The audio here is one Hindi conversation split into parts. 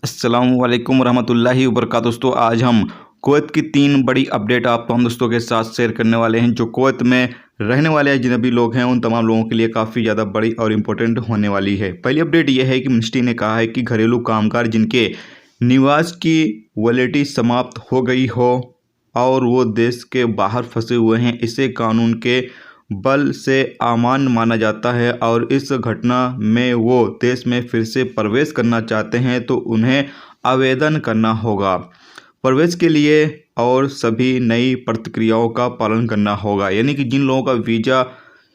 अस्सलामु अलैकुम रहमतुल्लाहि वबरकातुहू। दोस्तों आज हम कुवैत की 3 बड़ी अपडेट आपको हम दोस्तों के साथ शेयर करने वाले हैं। जो कुवैत में रहने वाले अजनबी लोग हैं उन तमाम लोगों के लिए काफ़ी ज़्यादा बड़ी और इम्पोर्टेंट होने वाली है। पहली अपडेट यह है कि मिनिस्ट्री ने कहा है कि घरेलू कामगार जिनके निवास की वैलिडिटी समाप्त हो गई हो और वो देश के बाहर फंसे हुए हैं, इसे कानून के बल से अमान्य माना जाता है और इस घटना में वो देश में फिर से प्रवेश करना चाहते हैं तो उन्हें आवेदन करना होगा प्रवेश के लिए और सभी नई प्रक्रियाओं का पालन करना होगा। यानी कि जिन लोगों का वीज़ा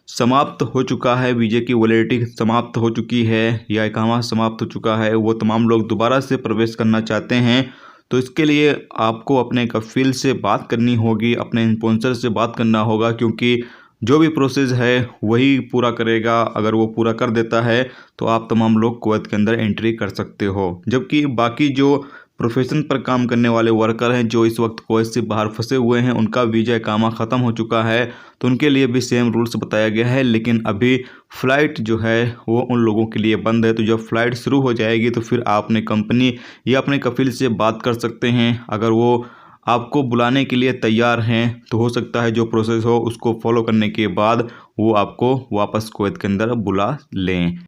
समाप्त हो चुका है, वीज़े की वैलिडिटी समाप्त हो चुकी है या इकामा समाप्त हो चुका है, वो तमाम लोग दोबारा से प्रवेश करना चाहते हैं तो इसके लिए आपको अपने कफ़ील से बात करनी होगी, अपने स्पॉन्सर से बात करना होगा, क्योंकि जो भी प्रोसेस है वही पूरा करेगा। अगर वो पूरा कर देता है तो आप तमाम लोग कुवैत के अंदर एंट्री कर सकते हो। जबकि बाकी जो प्रोफेशन पर काम करने वाले वर्कर हैं जो इस वक्त कुवैत से बाहर फंसे हुए हैं, उनका वीज़ा इकामा ख़त्म हो चुका है तो उनके लिए भी सेम रूल्स बताया गया है। लेकिन अभी फ़्लाइट जो है वो उन लोगों के लिए बंद है। तो जब फ़्लाइट शुरू हो जाएगी तो फिर आप अपने कंपनी या अपने कफ़ील से बात कर सकते हैं। अगर वो आपको बुलाने के लिए तैयार हैं तो हो सकता है जो प्रोसेस हो उसको फॉलो करने के बाद वो आपको वापस कुवैत के अंदर बुला लें।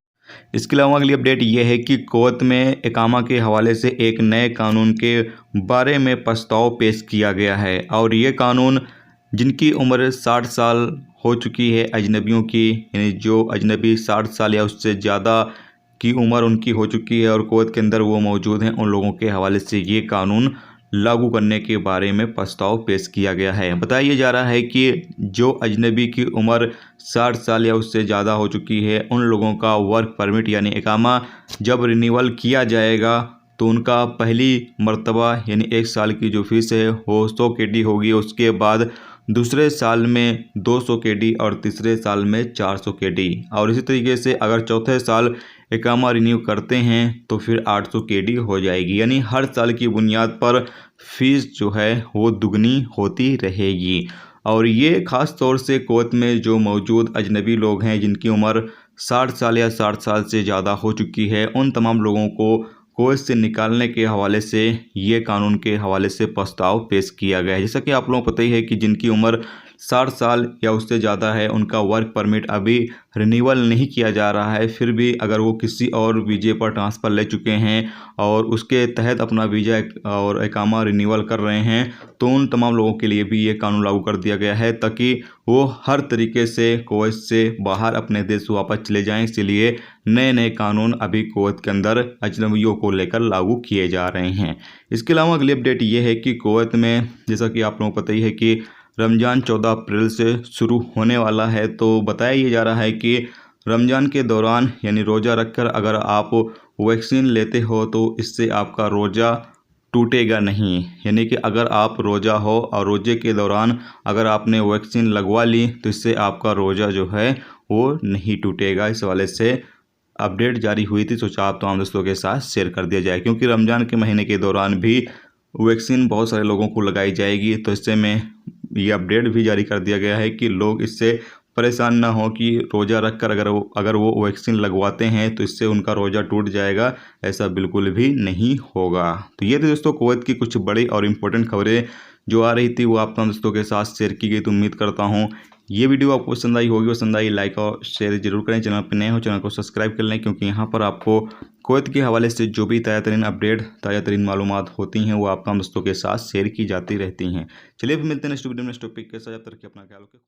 इसके अलावा अगली अपडेट ये है कि कुवैत में इकामा के हवाले से एक नए कानून के बारे में प्रस्ताव पेश किया गया है और ये कानून जिनकी उम्र 60 साल हो चुकी है अजनबियों की, यानी जो अजनबी 60 साल या उससे ज़्यादा की उम्र उनकी हो चुकी है और कुवैत के अंदर वो मौजूद हैं, उन लोगों के हवाले से ये कानून लागू करने के बारे में प्रस्ताव पेश किया गया है। बताया जा रहा है कि जो अजनबी की उम्र 60 साल या उससे ज़्यादा हो चुकी है, उन लोगों का वर्क परमिट यानी इकामा जब रिन्यूअल किया जाएगा तो उनका पहली मर्तबा यानी 1 साल की जो फ़ीस है वो 100 KD होगी। उसके बाद दूसरे साल में 200 KD और तीसरे साल में 400 KD और इसी तरीके से अगर चौथे साल इकामा रिन्यू करते हैं तो फिर 800 KD हो जाएगी। यानी हर साल की बुनियाद पर फ़ीस जो है वो दुगनी होती रहेगी। और ये ख़ास तौर से कुवैत में जो मौजूद अजनबी लोग हैं जिनकी उम्र 60 साल या 60 साल से ज़्यादा हो चुकी है, उन तमाम लोगों को कुवैत से निकालने के हवाले से ये कानून के हवाले से प्रस्ताव पेश किया गया है। जैसा कि आप लोगों को पता ही है कि जिनकी उम्र 60 साल या उससे ज़्यादा है उनका वर्क परमिट अभी रिन्यूअल नहीं किया जा रहा है। फिर भी अगर वो किसी और वीज़े पर ट्रांसफ़र ले चुके हैं और उसके तहत अपना वीज़ा और इकामा रिन्यूअल कर रहे हैं तो उन तमाम लोगों के लिए भी ये कानून लागू कर दिया गया है ताकि वो हर तरीके से कुवैत से बाहर अपने देश वापस चले जाएं। इसीलिए नए नए कानून अभी कुवैत के अंदर अजनबियों को लेकर लागू किए जा रहे हैं। इसके अलावा अगली अपडेट ये है कि कुवैत में जैसा कि आप लोगों को पता ही है कि रमज़ान 14 अप्रैल से शुरू होने वाला है। तो बताया ये जा रहा है कि रमज़ान के दौरान यानी रोज़ा रखकर अगर आप वैक्सीन लेते हो तो इससे आपका रोज़ा टूटेगा नहीं। यानी कि अगर आप रोज़ा हो और रोज़े के दौरान अगर आपने वैक्सीन लगवा ली तो इससे आपका रोज़ा जो है वो नहीं टूटेगा। इस वाले से अपडेट जारी हुई थी, सोचा आप तमाम दोस्तों के साथ शेयर कर दिया जाए, क्योंकि रमज़ान के महीने के दौरान भी वैक्सीन बहुत सारे लोगों को लगाई जाएगी। तो इससे में ये अपडेट भी जारी कर दिया गया है कि लोग इससे परेशान ना हो कि रोज़ा रख कर अगर वो वैक्सीन लगवाते हैं तो इससे उनका रोज़ा टूट जाएगा, ऐसा बिल्कुल भी नहीं होगा। तो ये थी दोस्तों कुवैत की कुछ बड़ी और इम्पोर्टेंट खबरें जो आ रही थी, वो आप तमाम दोस्तों के साथ शेयर की गई। तो उम्मीद करता हूँ ये वीडियो आपको पसंद आई होगी। पसंद आई लाइक और शेयर जरूर करें। चैनल पर नए हो चैनल को सब्सक्राइब कर लें, क्योंकि यहाँ पर आपको कुवैत के हवाले से जो भी ताज़ा तरीन अपडेट ताज़ा तरीन मालूमात होती हैं वो आप तमाम दोस्तों के साथ शेयर की जाती रहती हैं। चलिए फिर मिलते हैं नेक्स्ट वीडियो में नेक्स्ट टॉपिक के साथ। जब तक अपना ख्याल रखें।